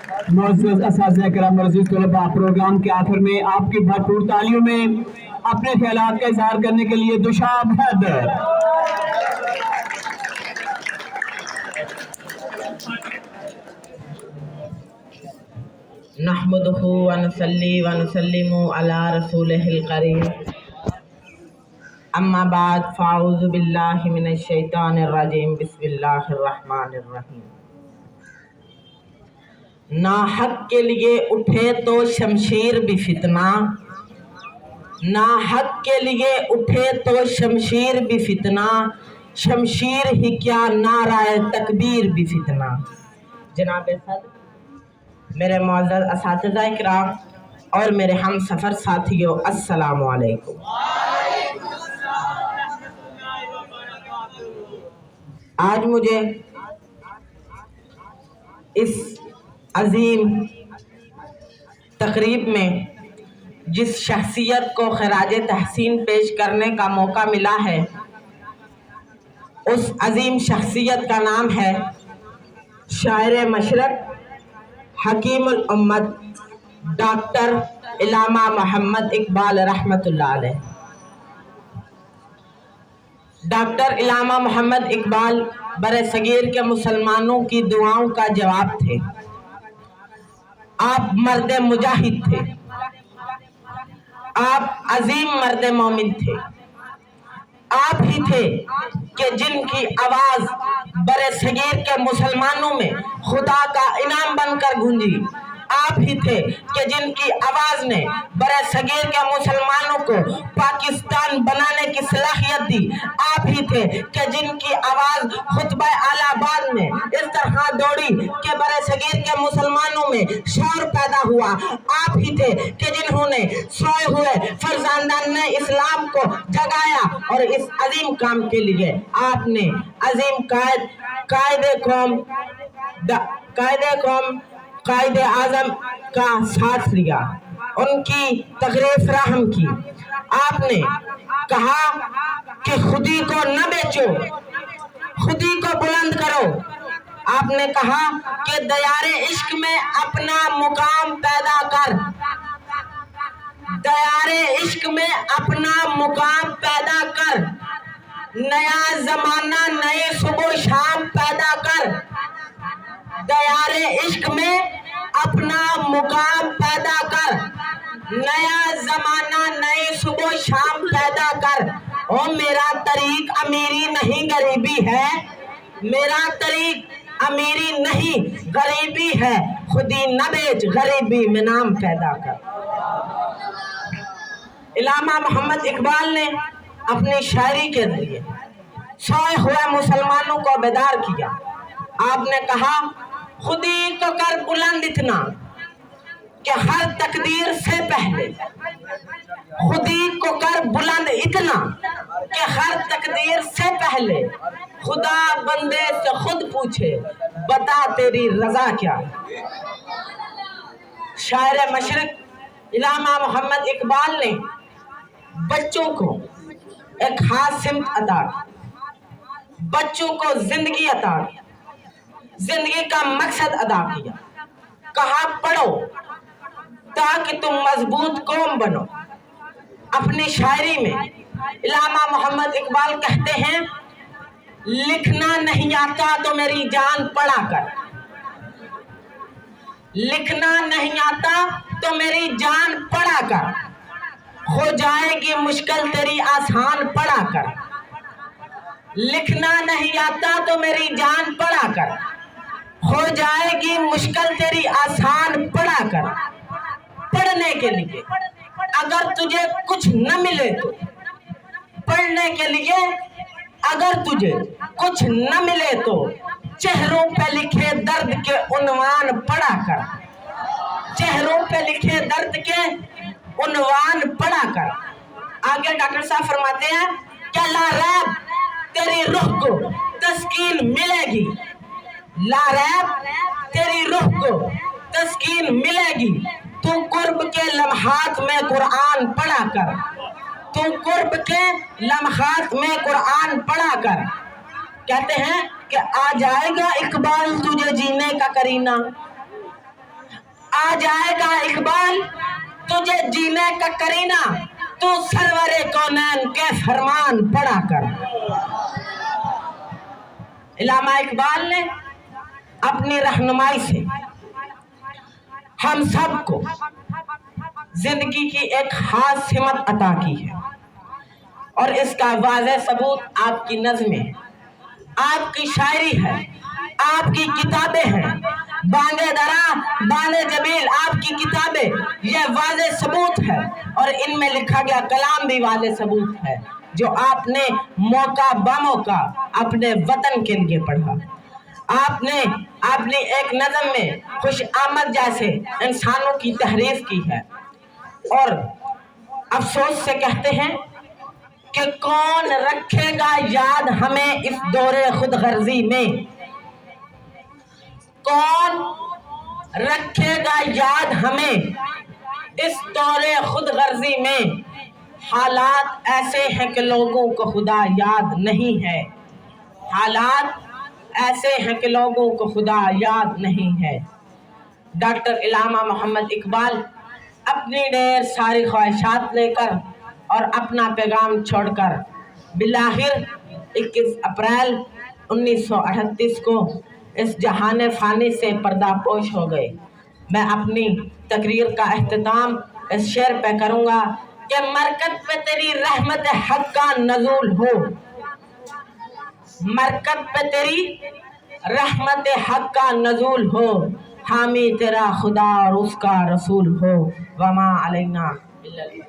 मुअज़्ज़ज़ असातिज़ा किराम, अज़ीज़ तलबा, प्रोग्राम के आखिर में आपकी भरपूर तालियों में अपने ख्यालात का इज़हार करने के लिए दुशाब हैदर। नहमदुहु व नसल्ली व नुसल्लिमु अला रसूलिहिल करीम, अम्मा बाद, फ़अऊज़ु बिल्लाहि मिनश शैतानिर रजीम, बिस्मिल्लाहिर रहमानिर रहीम। ना हक के लिए उठे तो शमशीर भी फितना, ना हक के लिए उठे तो शमशीर भी फितना, शमशीर ही क्या नाराए तकबीर भी फितना। जनाब सद, मेरे मुअज़्ज़ज़ असातिज़ा इकराम और मेरे हम सफ़र साथियों, अस्सलामु अलैकुम। आज मुझे इस अजीम तकरीब में जिस शख्सियत को खराज तहसीन पेश करने का मौका मिला है, उस अजीम शख्सियत का नाम है शायर मशरक, हकीमुल उम्मत, डॉक्टर इलामा मोहम्मद इकबाल रहमतुल्लाह अलैह। डॉक्टर इलामा मोहम्मद इकबाल बरे सगीर के मुसलमानों की दुआओं का जवाब थे। आप मर्द मुजाहिद थे, आप अजीम मर्द मोमिन थे। आप ही थे कि जिनकी आवाज बरे सगीर के मुसलमानों में खुदा का इनाम बनकर गूंजी। आप ही थे कि जिनकी आवाज ने बरे सगीर के मुसलमानों को पाकिस्तान बनाने की सलाहियत दी। आप ही थे कि जिनकी आवाज खुतबा आलाबाद में इस तरह दौड़ी कि बरे सगीर के मुसलमानों में शौर पैदा हुआ। आप ही थे कि जिन्होंने सोए हुए फरजांदान इस्लाम को जगाया और इस अजीम काम के लिए आपने अजीम कायदे आजम का साथ लिया, उनकी तकरीफ राहम की। आपने कहा कि खुदी को न बेचो, खुदी को बुलंद करो। आपने कहा कि दयारे इश्क में अपना मुकाम पैदा कर, दयारे इश्क में अपना मुकाम पैदा कर, नया जमाना नए सुबह शाम पैदा कर, दयारे इश्क में अपना मुकाम पैदा कर, नया जमाना नए सुबह शाम पैदा कर। ओ मेरा तरीक अमीरी नहीं गरीबी है, मेरा तरीक अमीरी नहीं गरीबी है, खुदी न बेच गरीबी में नाम पैदा कर। इलामा मोहम्मद इकबाल ने अपनी शायरी के जरिए सोए हुए मुसलमानों को बेदार किया। आपने कहा, खुदी को कर बुलंद इतना कि हर तकदीर से पहले, खुदी को कर बुलंद इतना कि हर तकदीर से पहले खुदा बंदे से खुद पूछे, बता तेरी रजा क्या। शायर मशरक इलामा मोहम्मद इकबाल ने बच्चों को एक खास सिमत अता की, बच्चों को जिंदगी अता की, जिंदगी का मकसद अदा किया। कहा, पढ़ो ताकि तुम मजबूत कौम बनो। अपनी शायरी में इलामा मोहम्मद इकबाल कहते हैं, लिखना नहीं आता तो मेरी जान पढ़ा कर, लिखना नहीं आता तो मेरी जान पढ़ा कर, हो जाएगी मुश्किल तेरी आसान पढ़ा कर। लिखना नहीं आता तो मेरी जान पढ़ा कर, हो जाएगी मुश्किल तेरी आसान पढ़ा कर। पढ़ने के लिए अगर तुझे कुछ न मिले तो, पढ़ने के लिए अगर तुझे कुछ न मिले तो, चेहरों पे लिखे दर्द के उन्वान पढ़ा कर, चेहरों पे लिखे दर्द के उन्वान पढ़ा कर। आगे डॉक्टर साहब फरमाते हैं, क्या ला रैब तेरी रूह को तस्कीन मिलेगी, ला रैब तेरी रूह को तस्कीन मिलेगी। तू कुर्ब के लम्हात में कुरान पढ़ा कर, तू कुर्ब के लम्हात में कुरान पढ़ा कर। कहते हैं कि आ जाएगा इकबाल तुझे जीने का करीना, आ जाएगा इकबाल तुझे जीने का करीना, तू सरवरे कौनैन के फरमान पढ़ा कर। इल्लामा इकबाल ने अपनी रहनुमाई से हम सबको जिंदगी की एक खास सिमत अता की है, और इसका वाज़ेह सबूत आपकी नज़में, आपकी शायरी है, आपकी किताबें हैं। बांगे दरा, बाने जमील, आपकी किताबें ये वाज़ेह सबूत है, और इनमें लिखा गया कलाम भी वाज़ेह सबूत है जो आपने मौका बमौका अपने वतन के लिए पढ़ा। आपने अपनी एक नज़म में खुश आमद जैसे इंसानों की तहरीफ की है, और अफसोस से कहते हैं कि कौन रखेगा याद हमें इस दौरे खुद गर्जी में, कौन रखेगा याद हमें इस दौरे खुद गर्जी में। हालात ऐसे हैं कि लोगों को खुदा याद नहीं है, हालात ऐसे हैं कि लोगों को खुदा याद नहीं है। डॉक्टर इल्लामा मोहम्मद इकबाल अपनी ढेर सारी ख्वाहिशात लेकर और अपना पैगाम छोड़कर बिलाखिर 21 अप्रैल 1938 को इस जहान फ़ानी से पर्दापोश हो गए। मैं अपनी तकरीर का अख्तिताम इस शेर पे करूँगा कि मरकत पे तेरी रहमत हक का नज़ूल हो, मरकत पे तेरी रहमत हक का नज़ूल हो, हामी तेरा खुदा और उसका रसूल हो, वमा अलैना इल्लल।